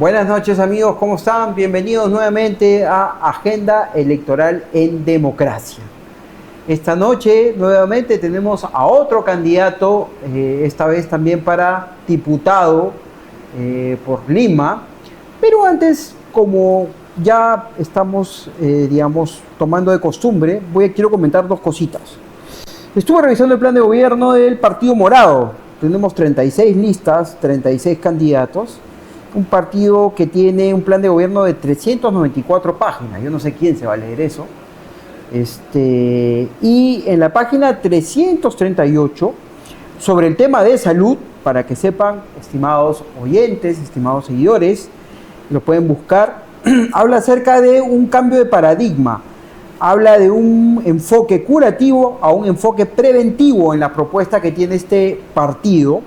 Buenas noches amigos, ¿cómo están? Bienvenidos nuevamente a Agenda Electoral en Democracia. Esta noche nuevamente tenemos a otro candidato, esta vez también para diputado por Lima, pero antes, como ya estamos, tomando de costumbre, quiero comentar dos cositas. Estuve revisando el plan de gobierno del Partido Morado. Tenemos 36 listas, 36 candidatos. Un partido que tiene un plan de gobierno de 394 páginas. Yo no sé quién se va a leer eso. Y en la página 338, sobre el tema de salud, para que sepan, estimados oyentes, estimados seguidores, lo pueden buscar, habla acerca de un cambio de paradigma. Habla de un enfoque curativo a un enfoque preventivo en la propuesta que tiene este partido.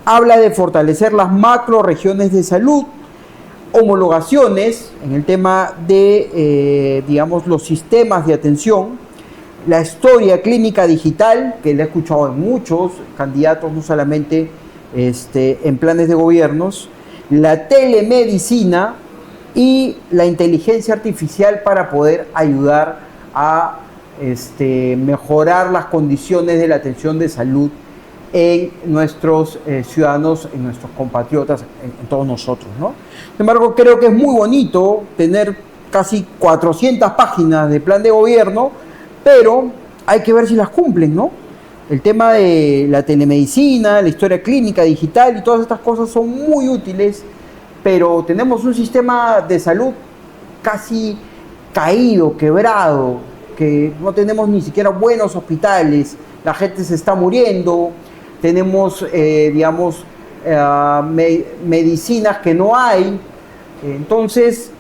Habla de fortalecer las macroregiones de salud, homologaciones en el tema de, los sistemas de atención, la historia clínica digital, que le he escuchado en muchos candidatos, no solamente en planes de gobiernos, la telemedicina y la inteligencia artificial para poder ayudar a mejorar las condiciones de la atención de salud en nuestros ciudadanos, en nuestros compatriotas, en todos nosotros, ¿no? Sin embargo, creo que es muy bonito tener casi 400 páginas de plan de gobierno, pero hay que ver si las cumplen, ¿no? El tema de la telemedicina, la historia clínica digital y todas estas cosas son muy útiles, pero tenemos un sistema de salud casi caído, quebrado, que no tenemos ni siquiera buenos hospitales, la gente se está muriendo. Tenemos, medicinas que no hay. Entonces,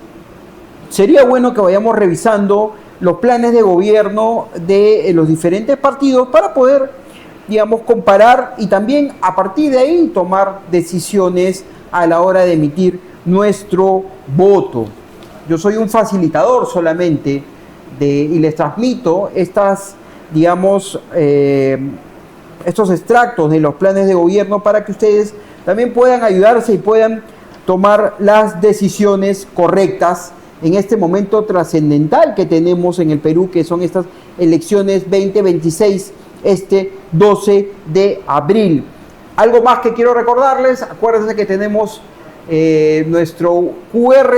sería bueno que vayamos revisando los planes de gobierno de los diferentes partidos para poder, comparar y también a partir de ahí tomar decisiones a la hora de emitir nuestro voto. Yo soy un facilitador solamente y les transmito estos extractos de los planes de gobierno para que ustedes también puedan ayudarse y puedan tomar las decisiones correctas en este momento trascendental que tenemos en el Perú, que son estas elecciones 2026, 12 de abril. Algo más que quiero recordarles, acuérdense que tenemos nuestro QR,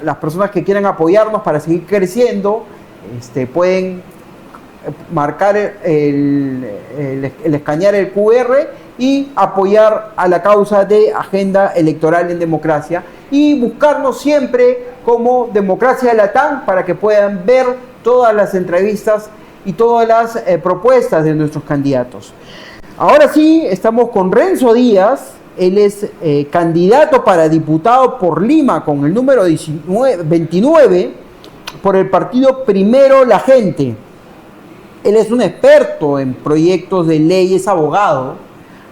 las personas que quieran apoyarnos para seguir creciendo, pueden marcar el escanear el QR y apoyar a la causa de Agenda Electoral en Democracia y buscarnos siempre como Democracia Latam para que puedan ver todas las entrevistas y todas las propuestas de nuestros candidatos. Ahora sí, estamos con Renzo Díaz. Él es candidato para diputado por Lima con el número 29 por el partido Primero la Gente. Él es un experto en proyectos de ley, es abogado,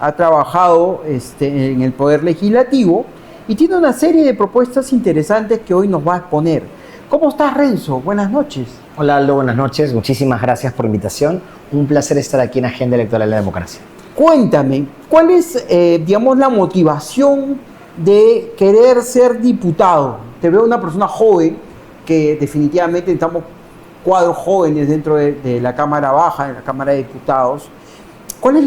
ha trabajado en el Poder Legislativo y tiene una serie de propuestas interesantes que hoy nos va a exponer. ¿Cómo estás, Renzo? Buenas noches. Hola, Aldo, buenas noches. Muchísimas gracias por la invitación. Un placer estar aquí en Agenda Electoral de la Democracia. Cuéntame, ¿cuál es, la motivación de querer ser diputado? Te veo una persona joven, que definitivamente estamos cuadros jóvenes dentro de la Cámara Baja, en la Cámara de Diputados. ¿Cuál es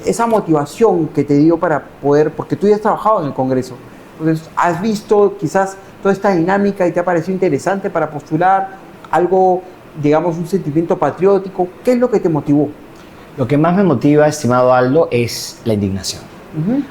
esa motivación que te dio para poder, porque tú ya has trabajado en el Congreso, entonces has visto quizás toda esta dinámica y te ha parecido interesante para postular algo, un sentimiento patriótico? ¿Qué es lo que te motivó? Lo que más me motiva, estimado Aldo, es la indignación.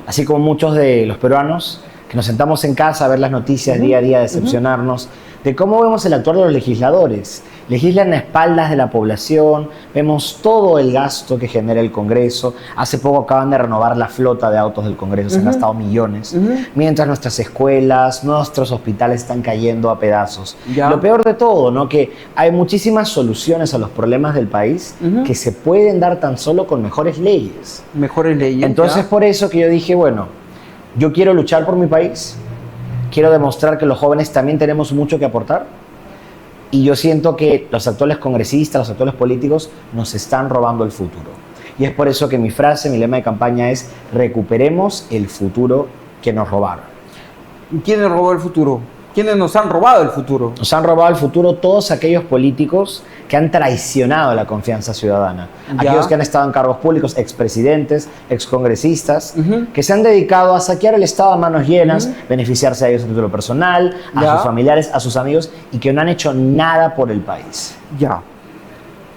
Así como muchos de los peruanos que nos sentamos en casa a ver las noticias día a día, decepcionarnos de cómo vemos el actuar de los legisladores. Legislan a espaldas de la población, vemos todo el gasto que genera el Congreso. Hace poco acaban de renovar la flota de autos del Congreso, se han gastado millones, mientras nuestras escuelas, nuestros hospitales están cayendo a pedazos. Lo peor de todo, ¿no? Que hay muchísimas soluciones a los problemas del país que se pueden dar tan solo con mejores leyes. Mejores leyes. Entonces, por eso que yo dije, bueno, yo quiero luchar por mi país, quiero demostrar que los jóvenes también tenemos mucho que aportar. Y yo siento que los actuales congresistas, los actuales políticos nos están robando el futuro. Y es por eso que mi frase, mi lema de campaña es: recuperemos el futuro que nos robaron. ¿Quién nos robó el futuro? ¿Quiénes nos han robado el futuro? Nos han robado el futuro todos aquellos políticos que han traicionado la confianza ciudadana. Ya. Aquellos que han estado en cargos públicos, expresidentes, excongresistas, que se han dedicado a saquear el Estado a manos llenas, beneficiarse a ellos a título personal, a Ya. sus familiares, a sus amigos, y que no han hecho nada por el país. Ya.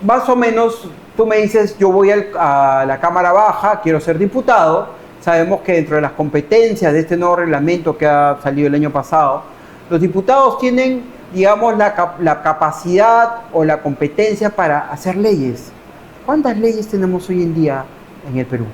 Más o menos, tú me dices, yo voy a la Cámara Baja, quiero ser diputado. Sabemos que dentro de las competencias de este nuevo reglamento que ha salido el año pasado, los diputados tienen, digamos, la capacidad o la competencia para hacer leyes. ¿Cuántas leyes tenemos hoy en día en el Perú?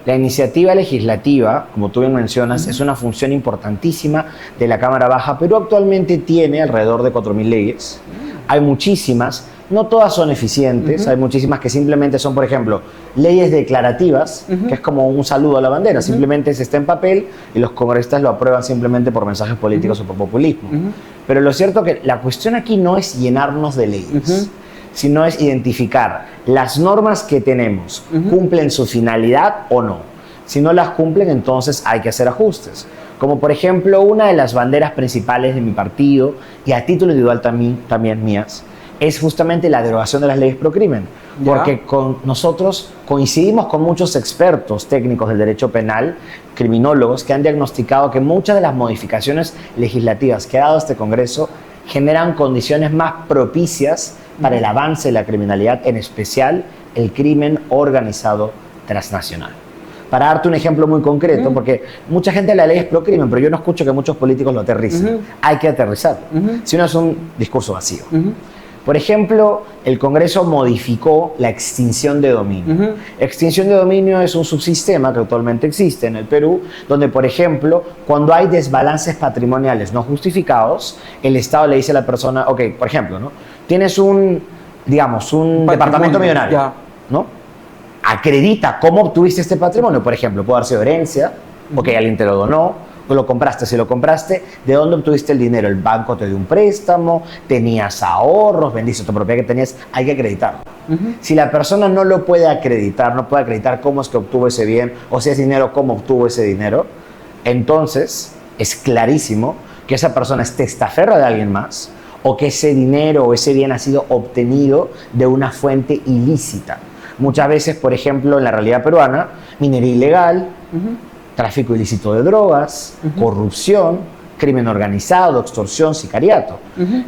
La iniciativa legislativa, como tú bien mencionas, es una función importantísima de la Cámara Baja. Perú actualmente tiene alrededor de 4.000 leyes. Hay muchísimas, no todas son eficientes, hay muchísimas que simplemente son, por ejemplo, leyes declarativas, que es como un saludo a la bandera, simplemente se está en papel y los congresistas lo aprueban simplemente por mensajes políticos o por populismo. Pero lo cierto es que la cuestión aquí no es llenarnos de leyes, sino es identificar las normas que tenemos, cumplen su finalidad o no. Si no las cumplen, entonces hay que hacer ajustes. Como por ejemplo, una de las banderas principales de mi partido, y a título individual también mías, es justamente la derogación de las leyes pro crimen. Porque nosotros coincidimos con muchos expertos técnicos del derecho penal, criminólogos, que han diagnosticado que muchas de las modificaciones legislativas que ha dado este Congreso generan condiciones más propicias para el avance de la criminalidad, en especial el crimen organizado transnacional. Para darte un ejemplo muy concreto, porque mucha gente de la ley es pro crimen, pero yo no escucho que muchos políticos lo aterricen. Hay que aterrizarlo, si no es un discurso vacío. Por ejemplo, el Congreso modificó la extinción de dominio. Extinción de dominio es un subsistema que actualmente existe en el Perú, donde, por ejemplo, cuando hay desbalances patrimoniales no justificados, el Estado le dice a la persona, ok, por ejemplo, ¿no? Tienes un departamento millonario, ¿no? Acredita cómo obtuviste este patrimonio. Por ejemplo, puede haber sido herencia, porque alguien te lo donó, o lo compraste. Si lo compraste, ¿de dónde obtuviste el dinero? El banco te dio un préstamo, tenías ahorros, vendiste tu propiedad que tenías, hay que acreditarlo. Si la persona no lo puede acreditar, no puede acreditar cómo es que obtuvo ese bien, o si es dinero, cómo obtuvo ese dinero, entonces es clarísimo que esa persona es testaferra de alguien más, o que ese dinero o ese bien ha sido obtenido de una fuente ilícita. Muchas veces, por ejemplo, en la realidad peruana, minería ilegal, tráfico ilícito de drogas, corrupción, crimen organizado, extorsión, sicariato.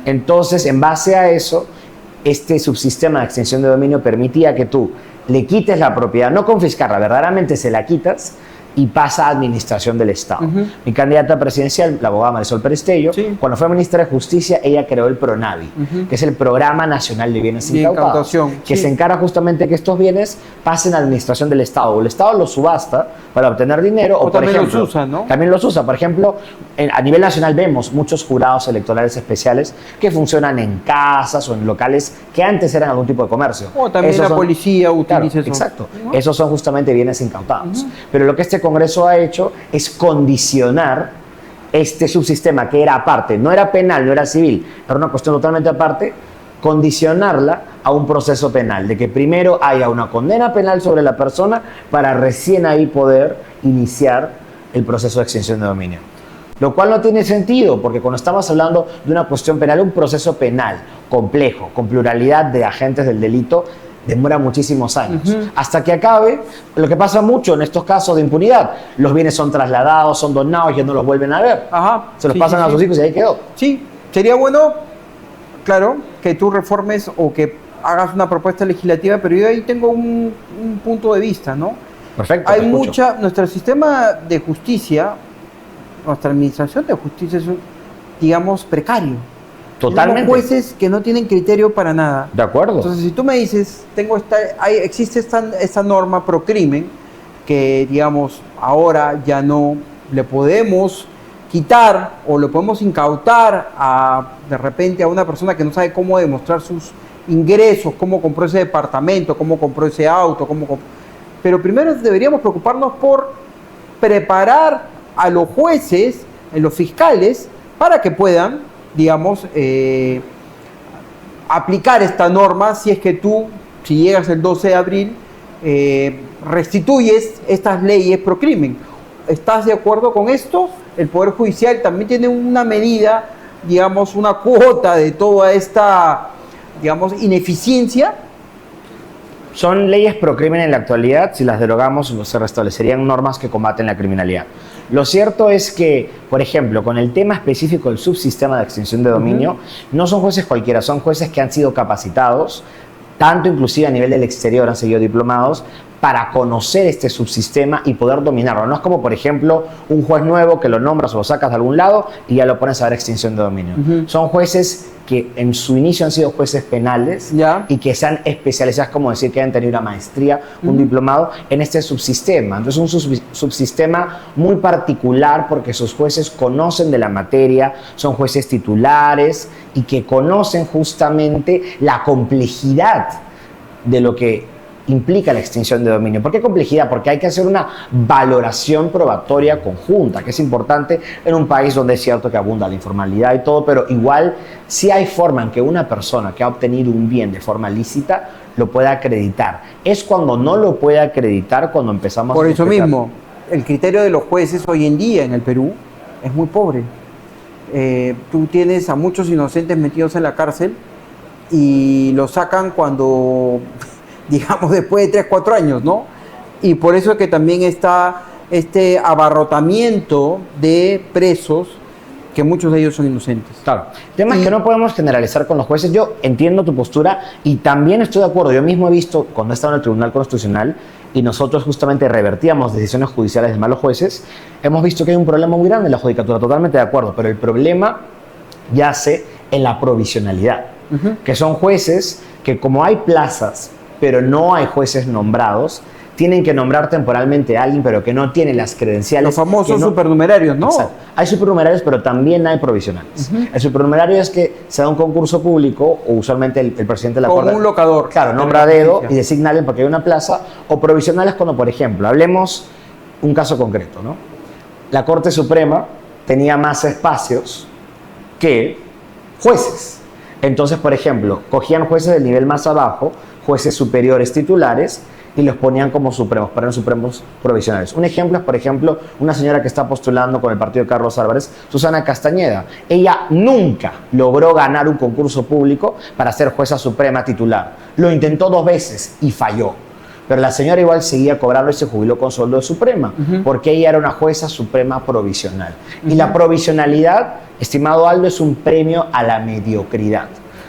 Entonces, en base a eso, este subsistema de extinción de dominio permitía que tú le quites la propiedad, no confiscarla, verdaderamente se la quitas y pasa a administración del Estado. Mi candidata presidencial, la abogada Marisol Perestello, cuando fue ministra de Justicia, ella creó el PRONAVI, que es el Programa Nacional de Bienes Incautados, que se encarga justamente que estos bienes pasen a administración del Estado. O el Estado los subasta para obtener dinero, o por también ejemplo, los usa, ¿no? También los usa. Por ejemplo, a nivel nacional vemos muchos jurados electorales especiales que funcionan en casas o en locales que antes eran algún tipo de comercio. O también la policía utiliza eso. Exacto. Esos son justamente bienes incautados. Pero lo que este Congreso ha hecho es condicionar este subsistema que era aparte, no era penal, no era civil, era una cuestión totalmente aparte, condicionarla a un proceso penal, de que primero haya una condena penal sobre la persona para recién ahí poder iniciar el proceso de extinción de dominio. Lo cual no tiene sentido, porque cuando estamos hablando de una cuestión penal, un proceso penal complejo, con pluralidad de agentes del delito, demora muchísimos años. Hasta que acabe, lo que pasa mucho en estos casos de impunidad, los bienes son trasladados, son donados y ya no los vuelven a ver. Se los pasan a sus hijos y ahí quedó. Sí, sería bueno, claro, que tú reformes o que hagas una propuesta legislativa, pero yo ahí tengo un punto de vista, ¿no? Perfecto. Hay nuestro sistema de justicia, nuestra administración de justicia es, digamos, precario. Totalmente. Tenemos jueces que no tienen criterio para nada. De acuerdo. Entonces, si tú me dices, existe esta norma pro crimen que, digamos, ahora ya no le podemos quitar o le podemos incautar de repente a una persona que no sabe cómo demostrar sus ingresos, cómo compró ese departamento, cómo compró ese auto, pero primero deberíamos preocuparnos por preparar a los jueces, a los fiscales, para que puedan, digamos, aplicar esta norma si es que tú, si llegas el 12 de abril, restituyes estas leyes pro crimen. ¿Estás de acuerdo con esto? el Poder Judicial también tiene una medida, digamos, una cuota de toda esta, digamos, ineficiencia. Son leyes pro crimen en la actualidad. Si las derogamos, se restablecerían normas que combaten la criminalidad. Lo cierto es que, por ejemplo, con el tema específico del subsistema de extinción de dominio, no son jueces cualquiera, son jueces que han sido capacitados, tanto inclusive a nivel del exterior han seguido diplomados, para conocer este subsistema y poder dominarlo. No es como, por ejemplo, un juez nuevo que lo nombras o lo sacas de algún lado y ya lo pones a ver extinción de dominio. Son jueces que en su inicio han sido jueces penales y que se han especializado, es como decir que han tenido una maestría, un diplomado en este subsistema. Entonces es un subsistema muy particular porque sus jueces conocen de la materia, son jueces titulares y que conocen justamente la complejidad de lo que implica la extinción de dominio. ¿Por qué complejidad? Porque hay que hacer una valoración probatoria conjunta, que es importante en un país donde es cierto que abunda la informalidad y todo, pero igual sí hay forma en que una persona que ha obtenido un bien de forma lícita lo pueda acreditar. Es cuando no lo puede acreditar cuando empezamos Por a eso respetar. mismo, el criterio de los jueces hoy en día en el Perú es muy pobre. Tú tienes a muchos inocentes metidos en la cárcel y los sacan cuando, digamos, después de 3, 4 años, ¿no? Y por eso es que también está este abarrotamiento de presos, que muchos de ellos son inocentes. Claro. El tema es que no podemos generalizar con los jueces. Yo entiendo tu postura y también estoy de acuerdo. Yo mismo he visto, cuando he estado en el Tribunal Constitucional y nosotros justamente revertíamos decisiones judiciales de malos jueces, hemos visto que hay un problema muy grande en la judicatura, totalmente de acuerdo, pero el problema yace en la provisionalidad, que son jueces que, como hay plazas, pero no hay jueces nombrados, tienen que nombrar temporalmente a alguien, pero que no tiene las credenciales. Los famosos no, supernumerarios, ¿no? Exacto. Hay supernumerarios, pero también hay provisionales. El supernumerario es que se da un concurso público, o usualmente el presidente de la Corte... Como un locador. Claro, nombra a dedo y designa a alguien porque hay una plaza. O provisionales cuando, por ejemplo, hablemos un caso concreto, ¿no? La Corte Suprema tenía más espacios que jueces. Entonces, por ejemplo, cogían jueces del nivel más abajo, jueces superiores titulares, y los ponían como supremos, pero eran supremos provisionales. Un ejemplo es, por ejemplo, una señora que está postulando con el partido de Carlos Álvarez, Susana Castañeda. Ella nunca logró ganar un concurso público para ser jueza suprema titular. Lo intentó 2 veces y falló. Pero la señora igual seguía cobrando y se jubiló con sueldo de suprema, porque ella era una jueza suprema provisional. Y la provisionalidad, estimado Aldo, es un premio a la mediocridad,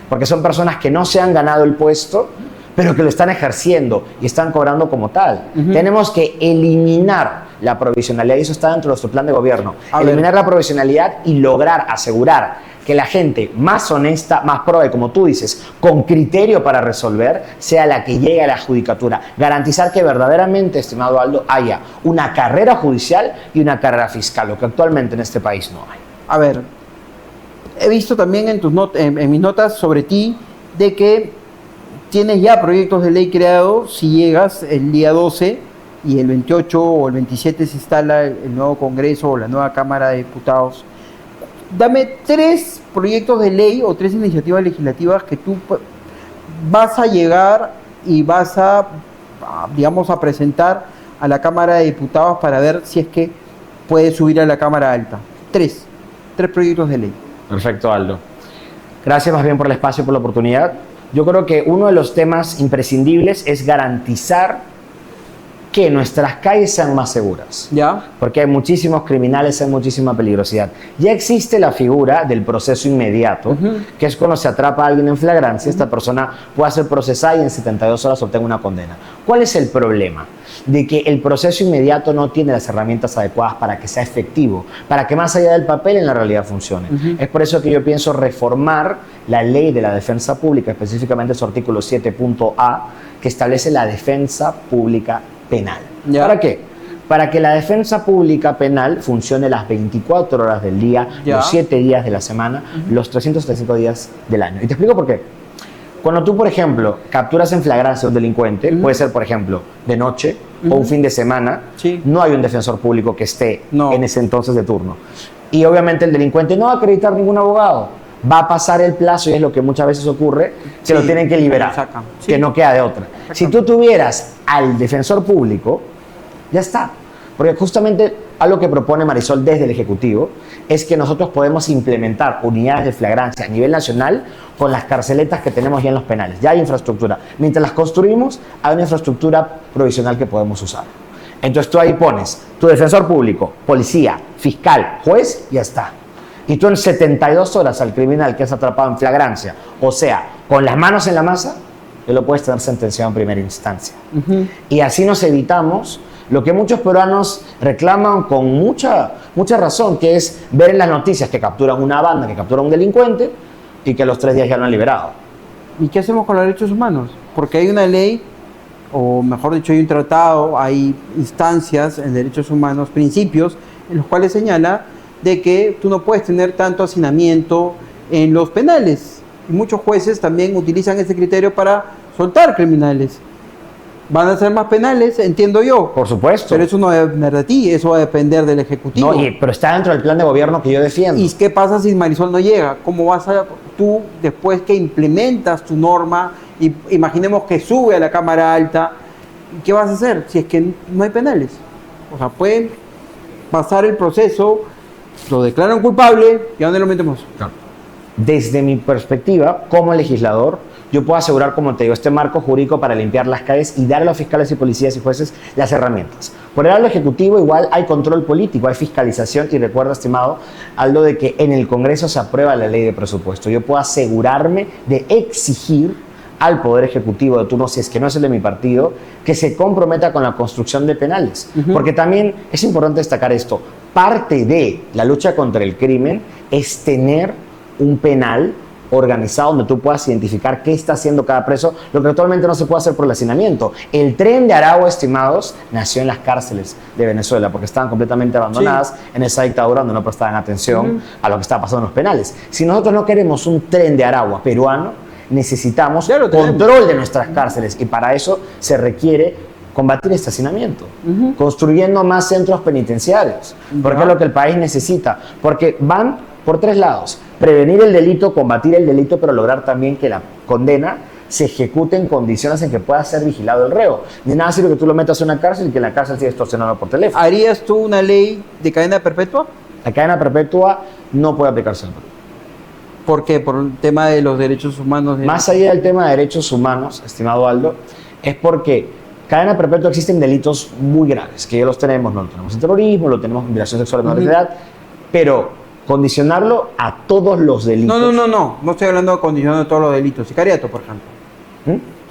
porque son personas que no se han ganado el puesto, pero que lo están ejerciendo y están cobrando como tal. Tenemos que eliminar la provisionalidad, y eso está dentro de nuestro plan de gobierno. Eliminar la provisionalidad y lograr asegurar que la gente más honesta, más proba y, como tú dices, con criterio para resolver, sea la que llegue a la judicatura. Garantizar que verdaderamente, estimado Aldo, haya una carrera judicial y una carrera fiscal, lo que actualmente en este país no hay. A ver, he visto también en mis notas sobre ti de que tienes ya proyectos de ley creados. Si llegas el día 12 y el 28 o el 27 se instala el nuevo Congreso o la nueva Cámara de Diputados, dame 3 proyectos de ley o 3 iniciativas legislativas que tú vas a llegar y vas digamos, a presentar a la Cámara de Diputados para ver si es que puedes subir a la Cámara Alta. 3 proyectos de ley. Perfecto, Aldo. Gracias más bien por el espacio, por la oportunidad. Yo creo que uno de los temas imprescindibles es garantizar que nuestras calles sean más seguras. ¿Ya? Porque hay muchísimos criminales, hay muchísima peligrosidad. Ya existe la figura del proceso inmediato, que es cuando se atrapa a alguien en flagrancia, esta persona puede ser procesada y en 72 horas obtenga una condena. ¿Cuál es el problema? De que el proceso inmediato no tiene las herramientas adecuadas para que sea efectivo, para que más allá del papel en la realidad funcione. Es por eso que yo pienso reformar la ley de la defensa pública, específicamente su artículo 7.a, que establece la defensa pública penal. ¿Ya? ¿Para qué? Para que la defensa pública penal funcione las 24 horas del día, ¿Ya? los 7 días de la semana, los 365 días del año. Y te explico por qué. Cuando tú, por ejemplo, capturas en flagrancia a un delincuente, puede ser, por ejemplo, de noche o un fin de semana, no hay un defensor público que esté en ese entonces de turno. Y obviamente el delincuente no va a acreditar ningún abogado. Va a pasar el plazo, y es lo que muchas veces ocurre, que lo tienen que liberar, que no queda de otra. Si tú tuvieras al defensor público, ya está. Porque justamente algo que propone Marisol desde el Ejecutivo es que nosotros podemos implementar unidades de flagrancia a nivel nacional con las carceletas que tenemos ya en los penales. Ya hay infraestructura. Mientras las construimos, hay una infraestructura provisional que podemos usar. Entonces tú ahí pones tu defensor público, policía, fiscal, juez, y ya está. Y tú en 72 horas al criminal que es atrapado en flagrancia, o sea, con las manos en la masa, que lo puedes tener sentenciado en primera instancia. Y así nos evitamos lo que muchos peruanos reclaman con mucha razón, que es ver en las noticias que capturan una banda, que capturan un delincuente y que a los 3 días ya lo han liberado. ¿Y qué hacemos con los derechos humanos? Porque hay una ley, o mejor dicho, hay un tratado, hay instancias en derechos humanos, principios, en los cuales señala de que tú no puedes tener tanto hacinamiento en los penales. Y muchos jueces también utilizan ese criterio para soltar criminales. Van a ser más penales, entiendo yo. Por supuesto. Pero eso no va a depender de ti, eso va a depender del Ejecutivo. No, pero está dentro del plan de gobierno que yo defiendo. ¿Y qué pasa si Marisol no llega? ¿Cómo vas a tú, después que implementas tu norma, y imaginemos que sube a la Cámara Alta, qué vas a hacer si es que no hay penales? O sea, pueden pasar el proceso, lo declaran culpable, ¿y a dónde lo metemos? Claro. Desde mi perspectiva, como legislador, yo puedo asegurar, como te digo, este marco jurídico para limpiar las calles y dar a los fiscales y policías y jueces las herramientas. Por el lado ejecutivo, igual hay control político, hay fiscalización, y recuerda, estimado Aldo, de que en el Congreso se aprueba la ley de presupuesto. Yo puedo asegurarme de exigir al Poder Ejecutivo de turno, si es que no es el de mi partido, que se comprometa con la construcción de penales. Porque también es importante destacar esto. Parte de la lucha contra el crimen es tener un penal organizado donde tú puedas identificar qué está haciendo cada preso, lo que actualmente no se puede hacer por el hacinamiento. El tren de Aragua, estimados, nació en las cárceles de Venezuela porque estaban completamente abandonadas en esa dictadura donde no prestaban atención a lo que estaba pasando en los penales. Si nosotros no queremos un tren de Aragua peruano, necesitamos control de nuestras cárceles, y para eso se requiere combatir este hacinamiento, construyendo más centros penitenciarios, porque es lo que el país necesita, porque van por 3 lados: prevenir el delito, combatir el delito, pero lograr también que la condena se ejecute en condiciones en que pueda ser vigilado el reo. De nada sirve que tú lo metas en una cárcel y que en la cárcel siga extorsionando por teléfono. ¿Harías tú una ley de cadena perpetua? La cadena perpetua no puede aplicarse en Perú. ¿Por qué? Por el tema de los derechos humanos. Más allá del tema de derechos humanos, estimado Aldo, es porque cadena perpetua existen delitos muy graves, que ya los tenemos, no lo tenemos en terrorismo, lo tenemos en violación sexual de menores de edad, pero condicionarlo a todos los delitos. No estoy hablando de condicionar todos los delitos. Sicariato, por ejemplo.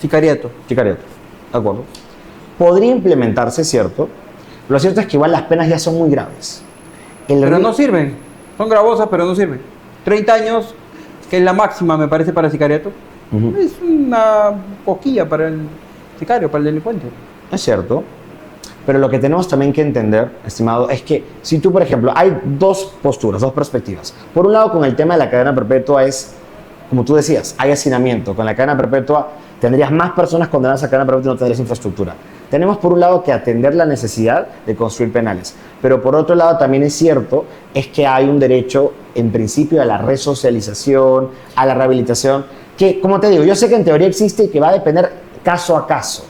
Sicariato, de acuerdo. Podría implementarse, cierto, pero lo cierto es que igual las penas ya son muy graves. Pero no sirven, son gravosas, pero no sirven. 30 años, que es la máxima, me parece, para sicariato, es una cosquilla para el sicario, para el delincuente. Es cierto, pero lo que tenemos también que entender, estimado, es que si tú, por ejemplo, hay 2 posturas, 2 perspectivas. Por un lado, con el tema de la cadena perpetua es, como tú decías, hay hacinamiento. Con la cadena perpetua tendrías más personas condenadas a cadena perpetua y no tendrías infraestructura. Tenemos por un lado que atender la necesidad de construir penales, pero por otro lado también es cierto, es que hay un derecho en principio a la resocialización, a la rehabilitación, que, como te digo, yo sé que en teoría existe y que va a depender caso a caso,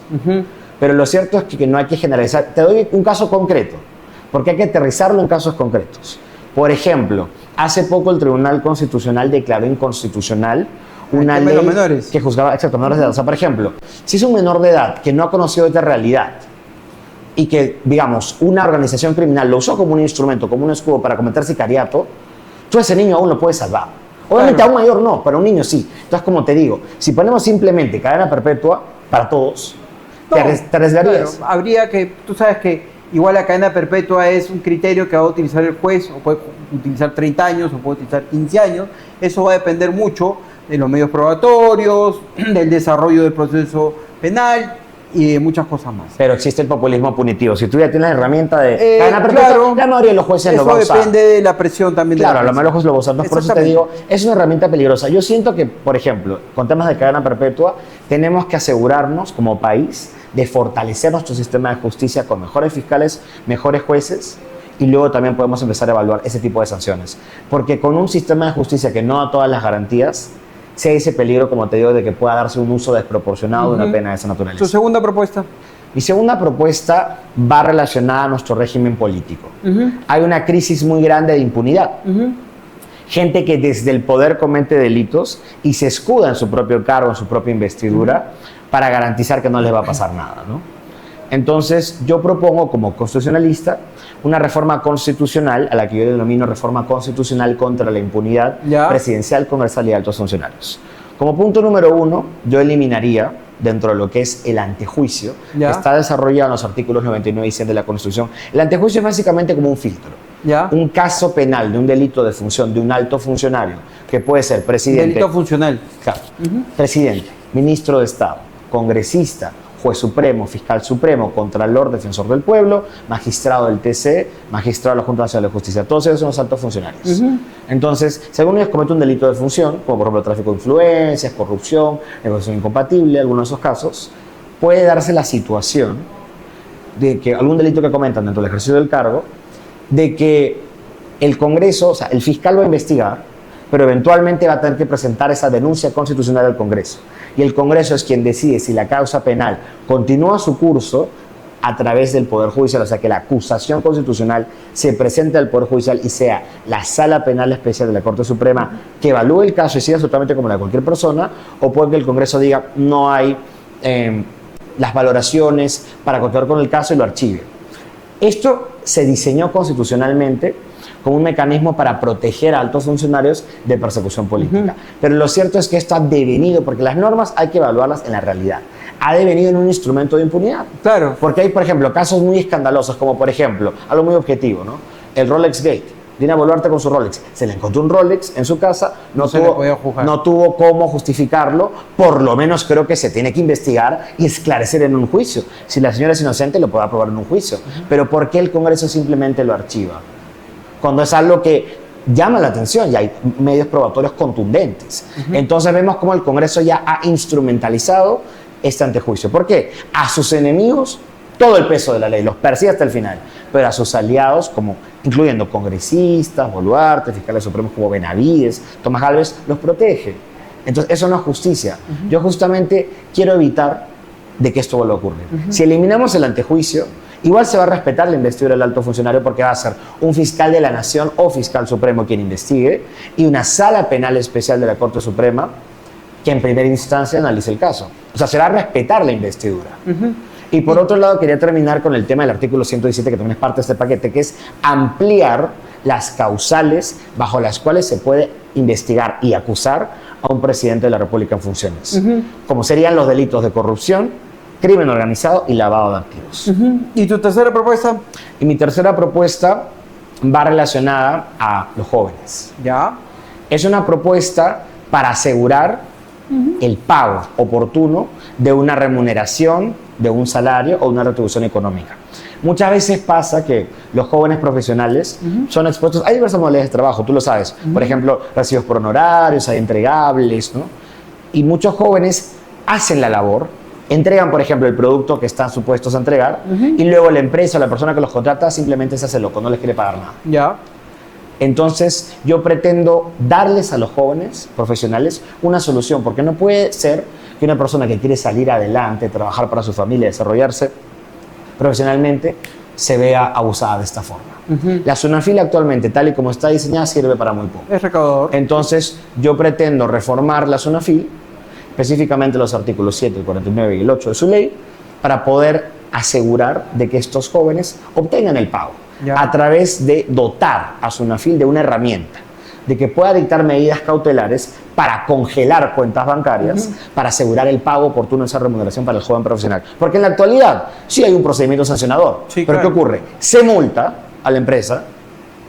pero lo cierto es que no hay que generalizar. Te doy un caso concreto, porque hay que aterrizarlo en casos concretos. Por ejemplo, hace poco el Tribunal Constitucional declaró inconstitucional una ley que juzgaba menores de edad. O sea, por ejemplo, si es un menor de edad que no ha conocido esta realidad y que, digamos, una organización criminal lo usó como un instrumento, como un escudo para cometer sicariato, tú a ese niño aún lo puedes salvar. Obviamente a un mayor no, pero a un niño sí. Entonces, como te digo, si ponemos simplemente cadena perpetua para todos, te arriesgarías. Claro, habría que, tú sabes que igual la cadena perpetua es un criterio que va a utilizar el juez, o puede utilizar 30 años, o puede utilizar 15 años. Eso va a depender mucho de los medios probatorios, del desarrollo del proceso penal y de muchas cosas más. Pero existe el populismo punitivo. Si tú ya tienes la herramienta de cadena perpetua, claro, la mayoría de los jueces lo va a usar. Eso depende de la presión también. Claro, la mayoría de los jueces lo va a usar. Por eso te digo, es una herramienta peligrosa. Yo siento que, por ejemplo, con temas de cadena perpetua, tenemos que asegurarnos como país de fortalecer nuestro sistema de justicia con mejores fiscales, mejores jueces, y luego también podemos empezar a evaluar ese tipo de sanciones. Porque con un sistema de justicia que no da todas las garantías, sí hay ese peligro, como te digo, de que pueda darse un uso desproporcionado de una pena de esa naturaleza. ¿Tu segunda propuesta? Mi segunda propuesta va relacionada a nuestro régimen político. Hay una crisis muy grande de impunidad. Gente que desde el poder comete delitos y se escuda en su propio cargo, en su propia investidura, para garantizar que no les va a pasar nada, ¿no? Entonces, yo propongo como constitucionalista una reforma constitucional, a la que yo denomino reforma constitucional contra la impunidad presidencial, congresal y de altos funcionarios. Como punto número 1, yo eliminaría, dentro de lo que es el antejuicio, que está desarrollado en los artículos 99 y 100 de la Constitución. El antejuicio es básicamente como un filtro. Un caso penal de un delito de función de un alto funcionario, que puede ser presidente... Delito funcional. Claro. Presidente, ministro de Estado, congresista, juez supremo, fiscal supremo, contralor, defensor del pueblo, magistrado del TC, magistrado de la Junta Nacional de Justicia. Todos ellos son los altos funcionarios. Entonces, si alguno de ellos comete un delito de función, como por ejemplo tráfico de influencias, corrupción, negociación incompatible, algunos de esos casos, puede darse la situación de que algún delito que cometan dentro del ejercicio del cargo, de que el Congreso, o sea, el fiscal va a investigar, pero eventualmente va a tener que presentar esa denuncia constitucional al Congreso. Y el Congreso es quien decide si la causa penal continúa su curso a través del Poder Judicial, o sea, que la acusación constitucional se presente al Poder Judicial y sea la Sala Penal Especial de la Corte Suprema que evalúe el caso y siga absolutamente como la de cualquier persona, o puede que el Congreso diga no hay las valoraciones para continuar con el caso y lo archive. Esto se diseñó constitucionalmente como un mecanismo para proteger a altos funcionarios de persecución política. Pero lo cierto es que esto ha devenido, porque las normas hay que evaluarlas en la realidad, ha devenido en un instrumento de impunidad. Claro. Porque hay, por ejemplo, casos muy escandalosos, como por ejemplo, algo muy objetivo, ¿no? El Rolex Gate. Dina Boluarte con su Rolex. Se le encontró un Rolex en su casa, no tuvo cómo justificarlo, por lo menos creo que se tiene que investigar y esclarecer en un juicio. Si la señora es inocente, lo puede aprobar en un juicio. Pero ¿por qué el Congreso simplemente lo archiva? Cuando es algo que llama la atención y hay medios probatorios contundentes. Entonces vemos cómo el Congreso ya ha instrumentalizado este antejuicio. ¿Por qué? A sus enemigos todo el peso de la ley, los persigue hasta el final, pero a sus aliados, como incluyendo congresistas, Boluarte, fiscales supremos como Benavides, Tomás Gálvez, los protege. Entonces eso no es justicia. Yo justamente quiero evitar de que esto vuelva a ocurrir. Si eliminamos el antejuicio, igual se va a respetar la investidura del alto funcionario, porque va a ser un fiscal de la Nación o fiscal supremo quien investigue y una sala penal especial de la Corte Suprema que en primera instancia analice el caso. O sea, se va a respetar la investidura. Y por otro lado, quería terminar con el tema del artículo 117, que también es parte de este paquete, que es ampliar las causales bajo las cuales se puede investigar y acusar a un presidente de la República en funciones, como serían los delitos de corrupción, crimen organizado y lavado de activos. ¿Y tu tercera propuesta? Y mi tercera propuesta va relacionada a los jóvenes. Es una propuesta para asegurar el pago oportuno de una remuneración, de un salario o una retribución económica. Muchas veces pasa que los jóvenes profesionales son expuestos a diversas modalidades de trabajo, tú lo sabes. Por ejemplo, recibos por honorarios, hay entregables, ¿no? Y muchos jóvenes hacen la labor, entregan, por ejemplo, el producto que están supuestos a entregar y luego la empresa o la persona que los contrata simplemente se hace loco, no les quiere pagar nada. Entonces, yo pretendo darles a los jóvenes profesionales una solución, porque no puede ser que una persona que quiere salir adelante, trabajar para su familia, desarrollarse profesionalmente, se vea abusada de esta forma. La SUNAFIL actualmente, tal y como está diseñada, sirve para muy poco. Es recaudador. Entonces, yo pretendo reformar la SUNAFIL, específicamente los artículos 7, el 49 y el 8 de su ley, para poder asegurar de que estos jóvenes obtengan el pago a través de dotar a SUNAFIL de una herramienta, de que pueda dictar medidas cautelares para congelar cuentas bancarias, para asegurar el pago oportuno de esa remuneración para el joven profesional. Porque en la actualidad sí hay un procedimiento sancionador, pero ¿qué ocurre? Se multa a la empresa,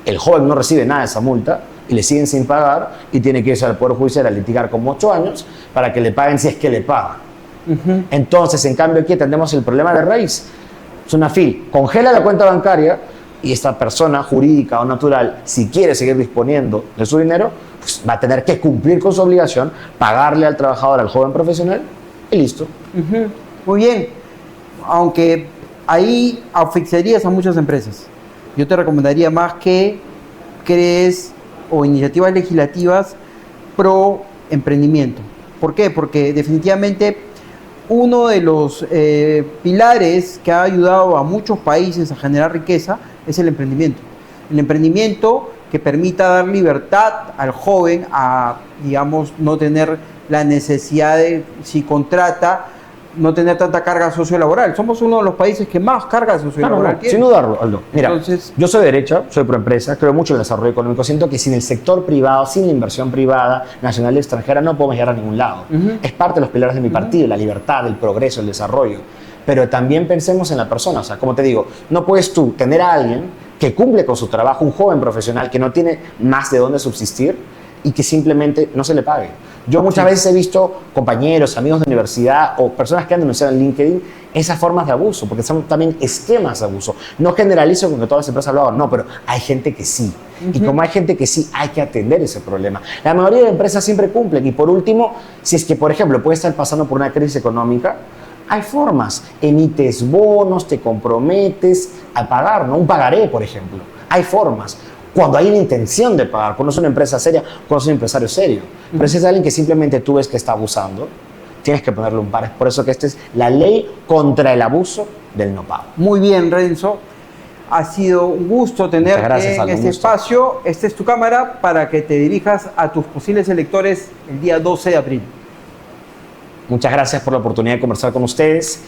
el joven no recibe nada de esa multa y le siguen sin pagar y tiene que irse al Poder Judicial a litigar como 8 años para que le paguen si es que le pagan. Entonces, en cambio, aquí atendemos el problema de raíz. SUNAFIL congela la cuenta bancaria y esta persona jurídica o natural, si quiere seguir disponiendo de su dinero, pues va a tener que cumplir con su obligación, pagarle al trabajador, al joven profesional y listo. Muy bien, aunque ahí asfixiarías a muchas empresas. Yo te recomendaría más que crees o iniciativas legislativas pro emprendimiento. ¿Por qué? Porque definitivamente uno de los pilares que ha ayudado a muchos países a generar riqueza es el emprendimiento. El emprendimiento que permita dar libertad al joven a, digamos, no tener la necesidad de, si contrata, no tener tanta carga sociolaboral. Somos uno de los países que más carga sociolaboral tiene. Sin dudarlo, Aldo. Mira, Entonces, yo soy de derecha, soy pro empresa, creo mucho en el desarrollo económico. Siento que sin el sector privado, sin la inversión privada, nacional y extranjera, no podemos llegar a ningún lado. Es parte de los pilares de mi partido, la libertad, el progreso, el desarrollo. Pero también pensemos en la persona. O sea, como te digo, no puedes tú tener a alguien que cumple con su trabajo, un joven profesional que no tiene más de dónde subsistir y que simplemente no se le pague. Yo muchas veces he visto compañeros, amigos de universidad o personas que han denunciado en LinkedIn esas formas de abuso, porque son también esquemas de abuso. No generalizo con que todas las empresas lo hagan, no, pero hay gente que sí. Y como hay gente que sí, hay que atender ese problema. La mayoría de empresas siempre cumplen. Y por último, si es que, por ejemplo, puedes estar pasando por una crisis económica, hay formas. Emites bonos, te comprometes a pagar, ¿no? Un pagaré, por ejemplo. Hay formas. Cuando hay una intención de pagar, cuando es una empresa seria, cuando es un empresario serio. Pero si es alguien que simplemente tú ves que está abusando, tienes que ponerle un par. Es por eso que esta es la ley contra el abuso del no pago. muy bien, Renzo. Ha sido un gusto tenerte en este espacio. Esta es tu cámara para que te dirijas a tus posibles electores el día 12 de abril. Muchas gracias por la oportunidad de conversar con ustedes.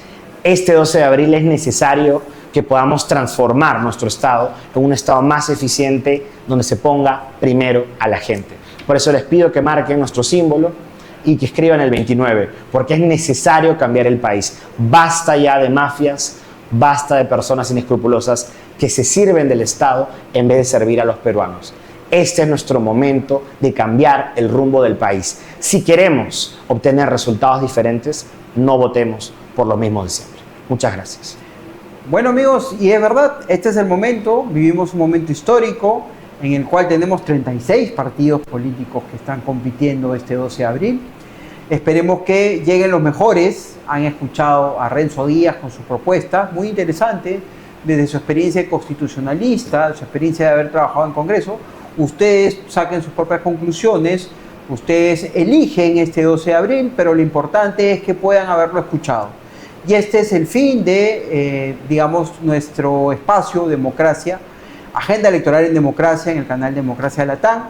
Este 12 de abril es necesario que podamos transformar nuestro Estado en un Estado más eficiente, donde se ponga primero a la gente. Por eso les pido que marquen nuestro símbolo y que escriban el 29, porque es necesario cambiar el país. Basta ya de mafias, basta de personas inescrupulosas que se sirven del Estado en vez de servir a los peruanos. Este es nuestro momento de cambiar el rumbo del país. Si queremos obtener resultados diferentes, no votemos por lo mismo de siempre. Muchas gracias. Bueno, amigos, y es verdad, este es el momento, vivimos un momento histórico en el cual tenemos 36 partidos políticos que están compitiendo este 12 de abril. Esperemos que lleguen los mejores. Han escuchado a Renzo Díaz con sus propuestas, muy interesante, desde su experiencia constitucionalista, su experiencia de haber trabajado en Congreso. Ustedes saquen sus propias conclusiones, ustedes eligen este 12 de abril, pero lo importante es que puedan haberlo escuchado. Y este es el fin de, digamos, nuestro espacio Democracia, Agenda Electoral en Democracia, en el canal Democracia Latam.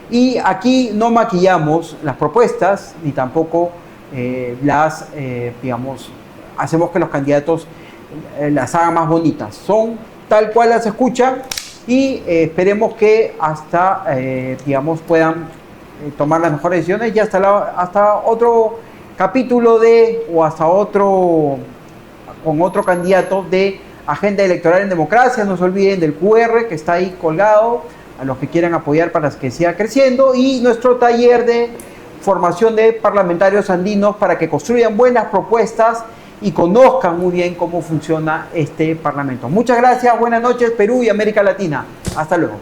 Y aquí no maquillamos las propuestas, ni tampoco digamos, hacemos que los candidatos las hagan más bonitas. Son tal cual las escuchan y esperemos que hasta, digamos, puedan tomar las mejores decisiones y hasta otro capítulo con otro candidato de Agenda Electoral en Democracia. No se olviden del QR que está ahí colgado a los que quieran apoyar para que siga creciendo, y nuestro taller de formación de parlamentarios andinos para que construyan buenas propuestas y conozcan muy bien cómo funciona este Parlamento. Muchas gracias, buenas noches Perú y América Latina. Hasta luego.